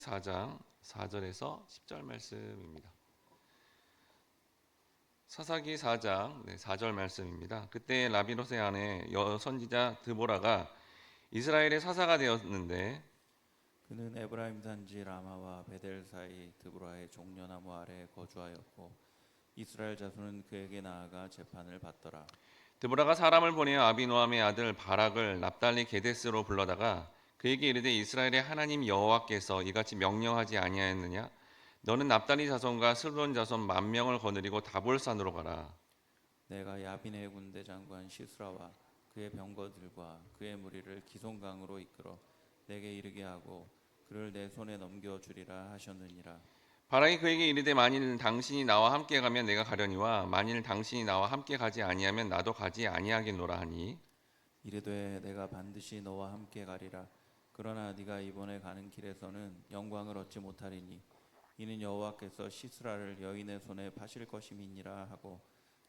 4장 4절에서 10절 말씀입니다. 사사기 4장 4절 말씀입니다. 그때 라비노스의 아내 여선지자 드보라가 이스라엘의 사사가 되었는데 그는 에브라임 산지 라마와 베델 사이 드보라의 종려나무 아래에 거주하였고 이스라엘 자손은 그에게 나아가 재판을 받더라. 드보라가 사람을 보내어 아비노함의 아들 바락을 납달리 게데스로 불러다가 그에게 이르되 이스라엘의 하나님 여호와께서 이같이 명령하지 아니하였느냐? 너는 납달리 자손과 스불론 자손 10,000명을 거느리고 다볼산으로 가라. 내가 야빈의 군대 장관 시스라와 그의 병거들과 그의 무리를 기송강으로 이끌어 내게 이르게 하고 그를 내 손에 넘겨 주리라 하셨느니라. 바락이 그에게 이르되 만일 당신이 나와 함께 가면 내가 가려니와 만일 당신이 나와 함께 가지 아니하면 나도 가지 아니하겠노라 하니 이르되 내가 반드시 너와 함께 가리라. 그러나 네가 이번에 가는 길에서는 영광을 얻지 못하리니 이는 여호와께서 시스라를 여인의 손에 파실 것임이니라 하고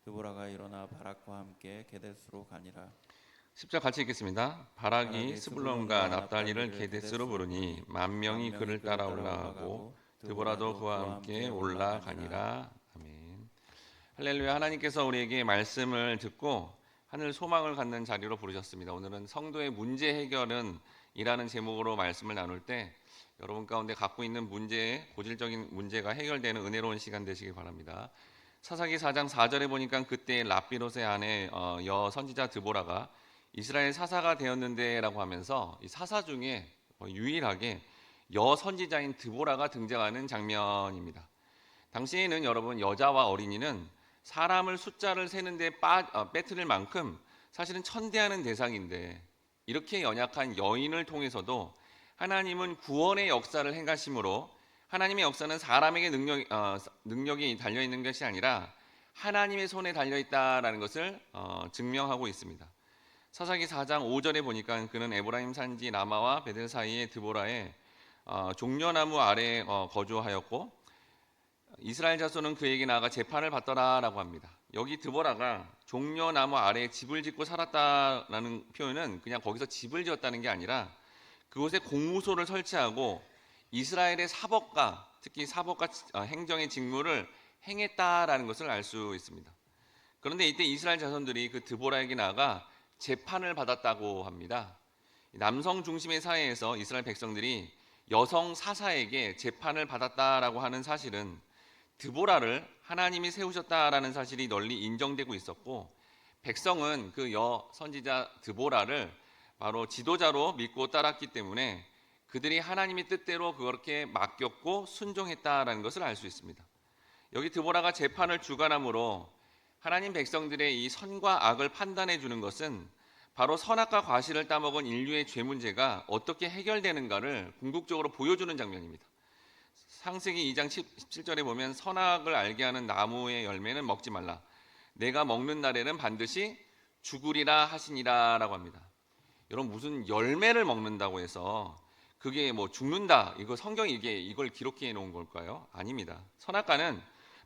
드보라가 일어나 바락과 함께 게데스로 가니라. 10절 같이 읽겠습니다. 바락이 바락이 스불론과 스불론과 납달리를 납달리를 게데스로 게데스로 부르니 부르니 10,000명이 10,000명이 그를 그를 따라 따라 올라가고 올라가고 드보라도 드보라도 그와 그와 함께 함께 올라가니라. 올라가니라. 아멘. 할렐루야. 하나님께서 우리에게 말씀을 듣고 하늘 소망을 갖는 자리로 부르셨습니다. 오늘은 성도의 문제 해결은 이라는 제목으로 말씀을 나눌 때 여러분 가운데 갖고 있는 문제, 고질적인 문제가 해결되는 은혜로운 시간 되시길 바랍니다. 사사기 4장 4절에 보니까 그때 랍비롯의 아내 여 선지자 드보라가 이스라엘 사사가 되었는데라고 하면서 이 사사 중에 유일하게 여 선지자인 드보라가 등장하는 장면입니다. 당시에는 여러분 여자와 어린이는 사람을 숫자를 세는데 빼뜨릴 만큼 사실은 천대하는 대상인데 이렇게 연약한 여인을 통해서도 하나님은 구원의 역사를 행하심으로 하나님의 역사는 사람에게 능력이 달려 있는 것이 아니라 하나님의 손에 달려 있다라는 것을 증명하고 있습니다. 사사기 4장 5절에 보니까 그는 에브라임 산지 라마와 베델 사이의 드보라의 종려나무 아래에 거주하였고 이스라엘 자손은 그에게 나아가 재판을 받더라라고 합니다. 여기 드보라가 종려나무 아래에 집을 짓고 살았다라는 표현은 그냥 거기서 집을 지었다는 게 아니라 그곳에 공무소를 설치하고 이스라엘의 사법가, 특히 사법가 행정의 직무를 행했다라는 것을 알 수 있습니다. 그런데 이때 이스라엘 자손들이 그 드보라에게 나아가 재판을 받았다고 합니다. 남성 중심의 사회에서 이스라엘 백성들이 여성 사사에게 재판을 받았다라고 하는 사실은 드보라를 하나님이 세우셨다라는 사실이 널리 인정되고 있었고 백성은 그 여 선지자 드보라를 바로 지도자로 믿고 따랐기 때문에 그들이 하나님의 뜻대로 그렇게 맡겼고 순종했다라는 것을 알 수 있습니다. 여기 드보라가 재판을 주관함으로 하나님 백성들의 이 선과 악을 판단해 주는 것은 바로 선악과 과실을 따먹은 인류의 죄 문제가 어떻게 해결되는가를 궁극적으로 보여주는 장면입니다. 창세기 2장 17절에 보면 선악을 알게 하는 나무의 열매는 먹지 말라. 내가 먹는 날에는 반드시 죽으리라 하시니라 라고 합니다. 여러분 무슨 열매를 먹는다고 해서 그게 뭐 죽는다 이거 성경이 이걸 기록해 놓은 걸까요? 아닙니다. 선악과는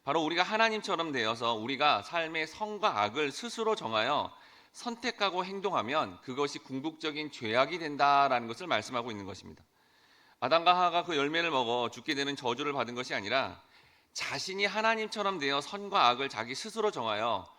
바로 우리가 하나님처럼 되어서 우리가 삶의 선과 악을 스스로 정하여 선택하고 행동하면 그것이 궁극적인 죄악이 된다라는 것을 말씀하고 있는 것입니다. 아담과 하와가 그 열매를 먹어 죽게 되는 저주를 받은 것이 아니라 자신이 하나님처럼 되어 선과 악을 자기 스스로 정하여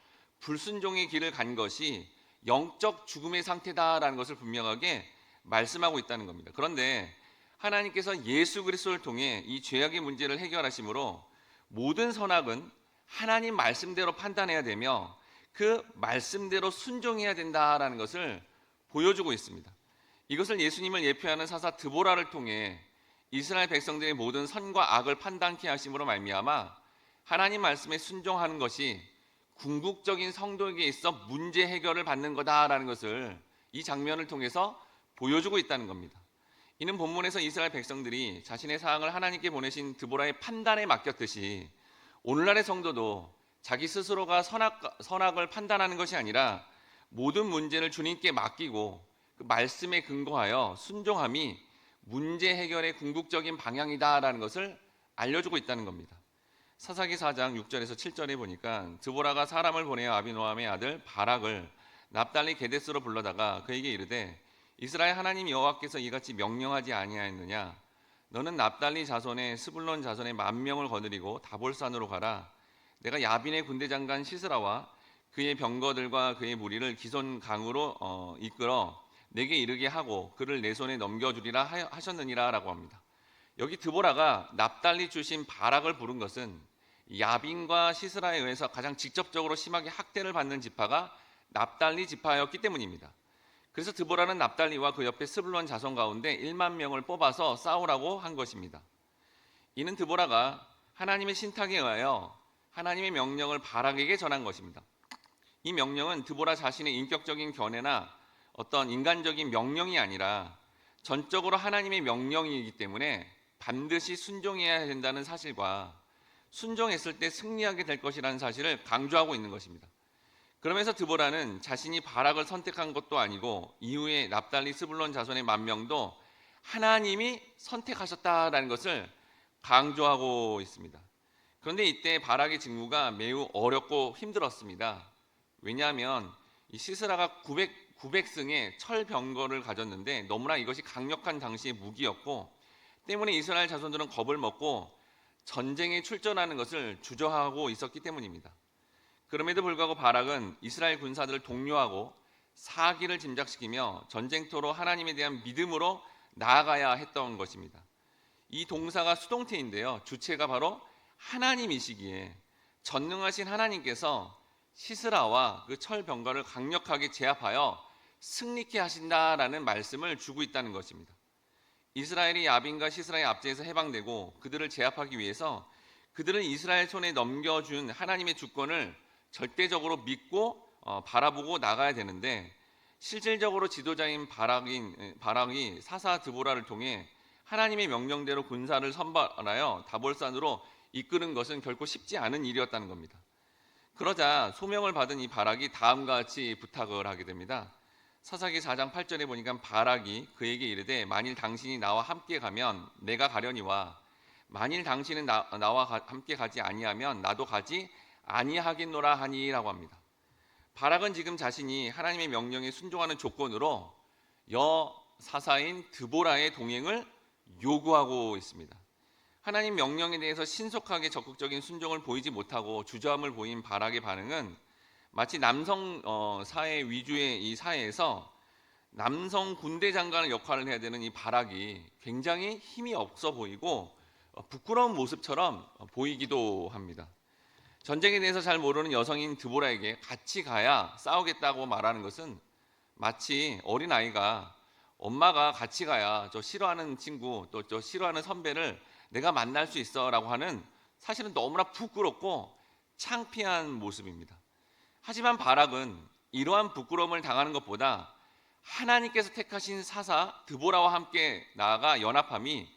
불순종의 길을 간 것이 영적 죽음의 상태다라는 것을 분명하게 말씀하고 있다는 겁니다. 그런데 하나님께서 예수 그리스도를 통해 이 죄악의 문제를 해결하심으로 모든 선악은 하나님 말씀대로 판단해야 되며 그 말씀대로 순종해야 된다라는 것을 보여주고 있습니다. 이것을 예수님을 예표하는 사사 드보라를 통해 이스라엘 백성들의 모든 선과 악을 판단케 하심으로 말미암아 하나님 말씀에 순종하는 것이 궁극적인 성도에게 있어 문제 해결을 받는 거다라는 것을 이 장면을 통해서 보여주고 있다는 겁니다. 이는 본문에서 이스라엘 백성들이 자신의 사항을 하나님께 보내신 드보라의 판단에 맡겼듯이 오늘날의 성도도 자기 스스로가 선악을 판단하는 것이 아니라 모든 문제를 주님께 맡기고 그 말씀에 근거하여 순종함이 문제 해결의 궁극적인 방향이다라는 것을 알려주고 있다는 겁니다. 사사기 4장 6절에서 7절에 보니까 드보라가 사람을 보내어 아비노함의 아들 바락을 납달리 게데스로 불러다가 그에게 이르되 이스라엘 하나님 여호와께서 이같이 명령하지 아니하였느냐 너는 납달리 자손의 스불론 자손의 10,000명을 거느리고 다볼산으로 가라. 내가 야빈의 군대 장관 시스라와 그의 병거들과 그의 무리를 기손 강으로 이끌어 내게 이르게 하고 그를 내 손에 넘겨주리라 하셨느니라라고 합니다. 여기 드보라가 납달리 출신 바락을 부른 것은 야빈과 시스라에 의해서 가장 직접적으로 심하게 학대를 받는 지파가 납달리 지파였기 때문입니다. 그래서 드보라는 납달리와 그 옆에 스불론 자손 가운데 10,000명을 뽑아서 싸우라고 한 것입니다. 이는 드보라가 하나님의 신탁에 의하여 하나님의 명령을 바락에게 전한 것입니다. 이 명령은 드보라 자신의 인격적인 견해나 어떤 인간적인 명령이 아니라 전적으로 하나님의 명령이기 때문에 반드시 순종해야 된다는 사실과 순종했을 때 승리하게 될 것이라는 사실을 강조하고 있는 것입니다. 그러면서 드보라는 자신이 바락을 선택한 것도 아니고 이후에 납달리 스불론 자손의 10,000명도 하나님이 선택하셨다라는 것을 강조하고 있습니다. 그런데 이때 바락의 직무가 매우 어렵고 힘들었습니다. 왜냐하면 이 시스라가 900승의 철병거를 가졌는데 너무나 이것이 강력한 당시의 무기였고 때문에 이스라엘 자손들은 겁을 먹고 전쟁에 출전하는 것을 주저하고 있었기 때문입니다. 그럼에도 불구하고 바락은 이스라엘 군사들을 독려하고 사기를 짐작시키며 전쟁터로 하나님에 대한 믿음으로 나아가야 했던 것입니다. 이 동사가 수동태인데요. 주체가 바로 하나님이시기에 전능하신 하나님께서 시스라와 그 철병거를 강력하게 제압하여 승리케 하신다라는 말씀을 주고 있다는 것입니다. 이스라엘이 야빈과 시스라의 압제에서 해방되고 그들을 제압하기 위해서 그들을 이스라엘 손에 넘겨준 하나님의 주권을 절대적으로 믿고 바라보고 나가야 되는데 실질적으로 지도자인 바락이 사사 드보라를 통해 하나님의 명령대로 군사를 선발하여 다볼산으로 이끄는 것은 결코 쉽지 않은 일이었다는 겁니다. 그러자 소명을 받은 이 바락이 다음과 같이 부탁을 하게 됩니다. 사사기 4장 8절에 보니까 바락이 그에게 이르되 만일 당신이 나와 함께 가면 내가 가려니와 만일 당신은 나와 함께 가지 아니하면 나도 가지 아니하겠노라 하니라고 합니다. 바락은 지금 자신이 하나님의 명령에 순종하는 조건으로 여사사인 드보라의 동행을 요구하고 있습니다. 하나님 명령에 대해서 신속하게 적극적인 순종을 보이지 못하고 주저함을 보인 바락의 반응은 마치 남성 사회 위주의 이 사회에서 남성 군대 장관의 역할을 해야 되는 이 바락이 굉장히 힘이 없어 보이고 부끄러운 모습처럼 보이기도 합니다. 전쟁에 대해서 잘 모르는 여성인 드보라에게 같이 가야 싸우겠다고 말하는 것은 마치 어린아이가 엄마가 같이 가야 저 싫어하는 친구 또 저 싫어하는 선배를 내가 만날 수 있어 라고 하는 사실은 너무나 부끄럽고 창피한 모습입니다. 하지만 바락은 이러한 부끄러움을 당하는 것보다 하나님께서 택하신 사사 드보라와 함께 나아가 연합함이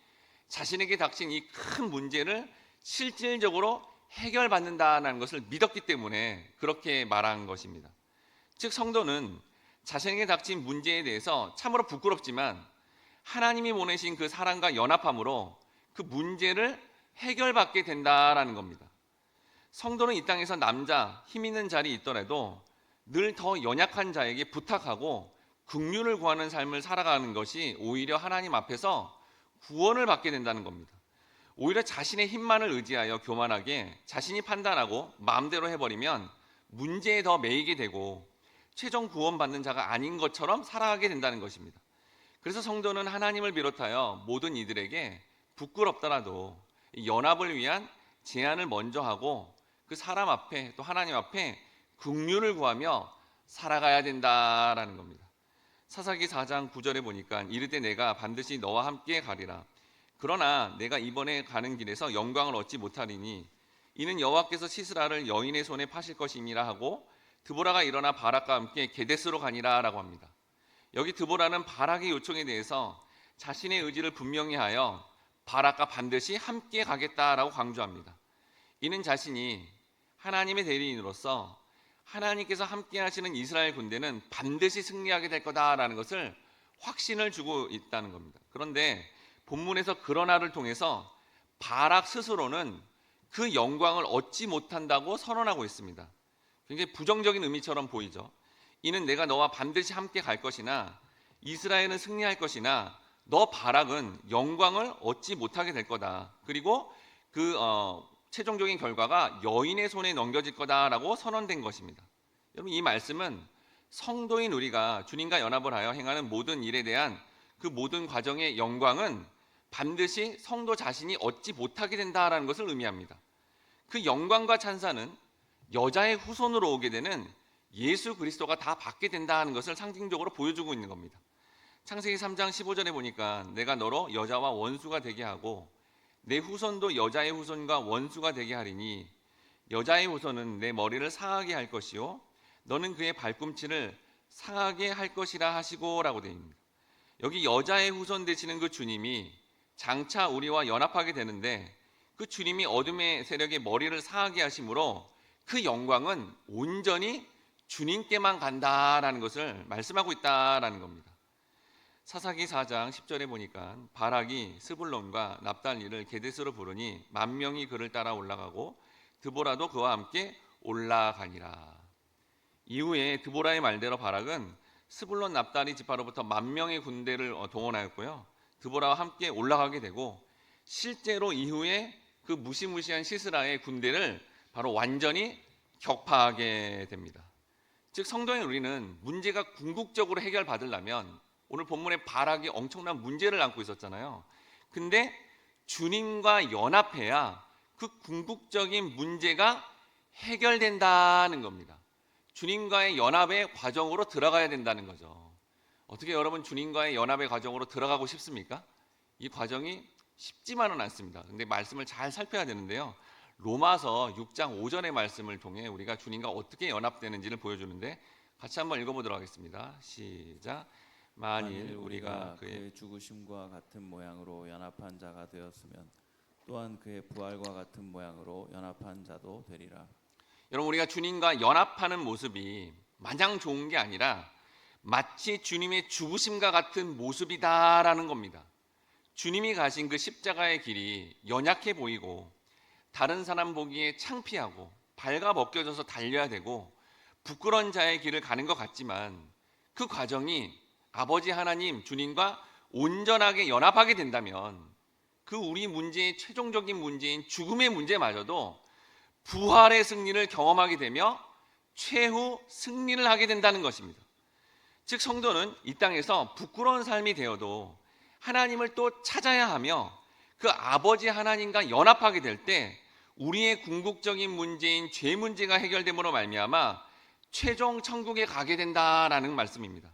자신에게 닥친 이 큰 문제를 실질적으로 해결받는다는 것을 믿었기 때문에 그렇게 말한 것입니다. 즉 성도는 자신에게 닥친 문제에 대해서 참으로 부끄럽지만 하나님이 보내신 그 사랑과 연합함으로 그 문제를 해결받게 된다라는 겁니다. 성도는 이 땅에서 남자, 힘 있는 자리에 있더라도 늘 더 연약한 자에게 부탁하고 긍휼을 구하는 삶을 살아가는 것이 오히려 하나님 앞에서 구원을 받게 된다는 겁니다. 오히려 자신의 힘만을 의지하여 교만하게 자신이 판단하고 마음대로 해버리면 문제에 더 매이게 되고 최종 구원받는 자가 아닌 것처럼 살아가게 된다는 것입니다. 그래서 성도는 하나님을 비롯하여 모든 이들에게 부끄럽더라도 연합을 위한 제안을 먼저 하고 그 사람 앞에 또 하나님 앞에 긍휼을 구하며 살아가야 된다라는 겁니다. 사사기 4장 9절에 보니까 이르되 내가 반드시 너와 함께 가리라. 그러나 내가 이번에 가는 길에서 영광을 얻지 못하리니 이는 여호와께서 시스라를 여인의 손에 파실 것이니라 하고 드보라가 일어나 바락과 함께 게데스로 가니라 라고 합니다. 여기 드보라는 바락의 요청에 대해서 자신의 의지를 분명히 하여 바락과 반드시 함께 가겠다라고 강조합니다. 이는 자신이 하나님의 대리인으로서 하나님께서 함께 하시는 이스라엘 군대는 반드시 승리하게 될 거다라는 것을 확신을 주고 있다는 겁니다. 그런데 본문에서 그러나를 통해서 바락 스스로는 그 영광을 얻지 못한다고 선언하고 있습니다. 굉장히 부정적인 의미처럼 보이죠. 이는 내가 너와 반드시 함께 갈 것이나 이스라엘은 승리할 것이나 너 바락은 영광을 얻지 못하게 될 거다. 그리고 그 최종적인 결과가 여인의 손에 넘겨질 거다라고 선언된 것입니다. 여러분, 이 말씀은 성도인 우리가 주님과 연합을 하여 행하는 모든 일에 대한 그 모든 과정의 영광은 반드시 성도 자신이 얻지 못하게 된다라는 것을 의미합니다. 그 영광과 찬사는 여자의 후손으로 오게 되는 예수 그리스도가 다 받게 된다는 것을 상징적으로 보여주고 있는 겁니다. 창세기 3장 15절에 보니까 내가 너로 여자와 원수가 되게 하고 내 후손도 여자의 후손과 원수가 되게 하리니 여자의 후손은 내 머리를 상하게 할 것이요 너는 그의 발꿈치를 상하게 할 것이라 하시고 라고 되어 있습니다. 여기 여자의 후손 되시는 그 주님이 장차 우리와 연합하게 되는데 그 주님이 어둠의 세력의 머리를 상하게 하심으로 그 영광은 온전히 주님께만 간다라는 것을 말씀하고 있다라는 겁니다. 사사기 4장 10절에 보니까 바락이 스불론과 납달리를 게데스로 부르니 10,000명이 그를 따라 올라가고 드보라도 그와 함께 올라가니라. 이후에 드보라의 말대로 바락은 스불론 납달리 지파로부터 10,000명의 군대를 동원하였고요. 드보라와 함께 올라가게 되고 실제로 이후에 그 무시무시한 시스라의 군대를 바로 완전히 격파하게 됩니다. 즉 성도인 우리는 문제가 궁극적으로 해결받으려면 오늘 본문의 바락이 엄청난 문제를 안고 있었잖아요. 근데 주님과 연합해야 그 궁극적인 문제가 해결된다는 겁니다. 주님과의 연합의 과정으로 들어가야 된다는 거죠. 어떻게 여러분 주님과의 연합의 과정으로 들어가고 싶습니까? 이 과정이 쉽지만은 않습니다. 근데 말씀을 잘 살펴야 되는데요. 로마서 6장 5절의 말씀을 통해 우리가 주님과 어떻게 연합되는지를 보여주는데 같이 한번 읽어보도록 하겠습니다. 시작. 만일 우리가 그의 죽으심과 같은 모양으로 연합한 자가 되었으면 또한 그의 부활과 같은 모양으로 연합한 자도 되리라. 여러분, 우리가 주님과 연합하는 모습이 마냥 좋은 게 아니라 마치 주님의 죽으심과 같은 모습이다라는 겁니다. 주님이 가신 그 십자가의 길이 연약해 보이고 다른 사람 보기에 창피하고 발가 벗겨져서 달려야 되고 부끄러운 자의 길을 가는 것 같지만 그 과정이 아버지 하나님 주님과 온전하게 연합하게 된다면 그 우리 문제의 최종적인 문제인 죽음의 문제마저도 부활의 승리를 경험하게 되며 최후 승리를 하게 된다는 것입니다. 즉 성도는 이 땅에서 부끄러운 삶이 되어도 하나님을 또 찾아야 하며 그 아버지 하나님과 연합하게 될 때 우리의 궁극적인 문제인 죄 문제가 해결됨으로 말미암아 최종 천국에 가게 된다라는 말씀입니다.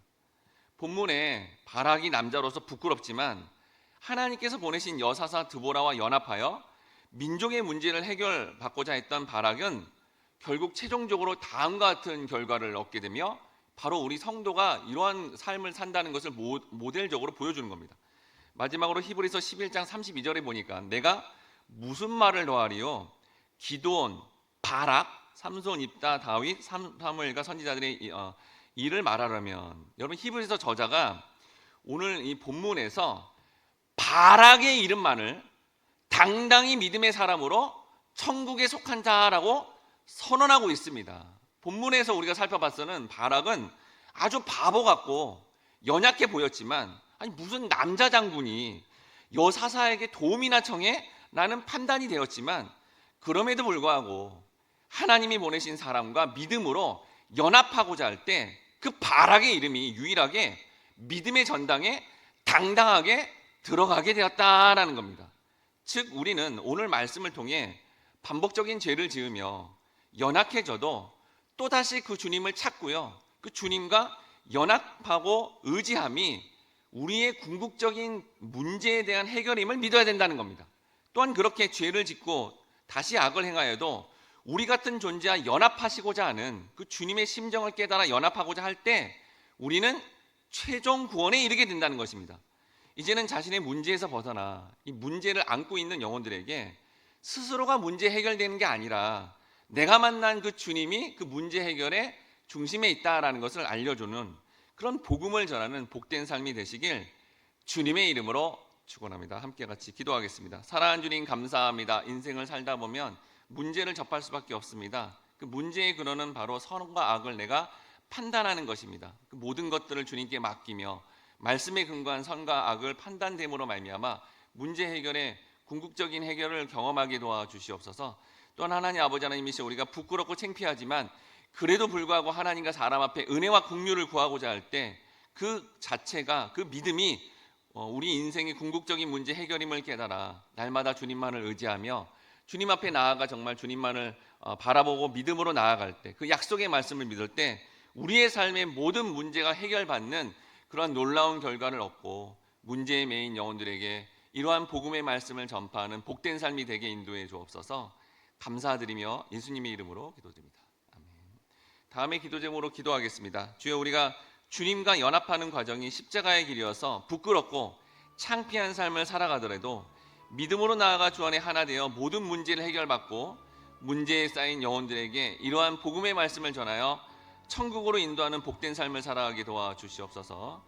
본문에 바락이 남자로서 부끄럽지만 하나님께서 보내신 여사사 드보라와 연합하여 민족의 문제를 해결받고자 했던 바락은 결국 최종적으로 다음과 같은 결과를 얻게 되며 바로 우리 성도가 이러한 삶을 산다는 것을 모델적으로 보여주는 겁니다. 마지막으로 히브리서 11장 32절에 보니까 내가 무슨 말을 더하리요? 기드온, 바락, 삼손, 입다, 다윗, 사무엘과 선지자들의 일을 말하려면 여러분 히브리서 저자가 오늘 이 본문에서 바락의 이름만을 당당히 믿음의 사람으로 천국에 속한 자라고 선언하고 있습니다. 본문에서 우리가 살펴봤서는 바락은 아주 바보 같고 연약해 보였지만 아니 무슨 남자 장군이 여사사에게 도움이나 청해 나는 판단이 되었지만 그럼에도 불구하고 하나님이 보내신 사람과 믿음으로 연합하고자 할 때 그 바락의 이름이 유일하게 믿음의 전당에 당당하게 들어가게 되었다라는 겁니다. 즉 우리는 오늘 말씀을 통해 반복적인 죄를 지으며 연약해져도 또다시 그 주님을 찾고요. 그 주님과 연합하고 의지함이 우리의 궁극적인 문제에 대한 해결임을 믿어야 된다는 겁니다. 또한 그렇게 죄를 짓고 다시 악을 행하여도 우리 같은 존재와 연합하시고자 하는 그 주님의 심정을 깨달아 연합하고자 할 때 우리는 최종 구원에 이르게 된다는 것입니다. 이제는 자신의 문제에서 벗어나 이 문제를 안고 있는 영혼들에게 스스로가 문제 해결되는 게 아니라 내가 만난 그 주님이 그 문제 해결의 중심에 있다라는 것을 알려주는 그런 복음을 전하는 복된 삶이 되시길 주님의 이름으로 축원합니다. 함께 같이 기도하겠습니다. 사랑하는 주님 감사합니다. 인생을 살다 보면 문제를 접할 수밖에 없습니다. 그 문제의 근원은 바로 선과 악을 내가 판단하는 것입니다. 그 모든 것들을 주님께 맡기며 말씀에 근거한 선과 악을 판단됨으로 말미암아 문제 해결에 궁극적인 해결을 경험하게 도와주시옵소서. 또한 하나님 아버지 하나님이시여, 우리가 부끄럽고 창피하지만 그래도 불구하고 하나님과 사람 앞에 은혜와 긍휼을 구하고자 할 때 그 자체가, 그 믿음이 우리 인생의 궁극적인 문제 해결임을 깨달아 날마다 주님만을 의지하며 주님 앞에 나아가 정말 주님만을 바라보고 믿음으로 나아갈 때, 그 약속의 말씀을 믿을 때 우리의 삶의 모든 문제가 해결받는 그러한 놀라운 결과를 얻고 문제에 매인 영혼들에게 이러한 복음의 말씀을 전파하는 복된 삶이 되게 인도해 주옵소서. 감사드리며 예수님의 이름으로 기도드립니다. 아멘. 다음에 기도 제목으로 기도하겠습니다. 주여, 우리가 주님과 연합하는 과정이 십자가의 길이어서 부끄럽고 창피한 삶을 살아가더라도 믿음으로 나아가 주 안에 하나 되어 모든 문제를 해결받고 문제에 쌓인 영혼들에게 이러한 복음의 말씀을 전하여 천국으로 인도하는 복된 삶을 살아가게 도와주시옵소서.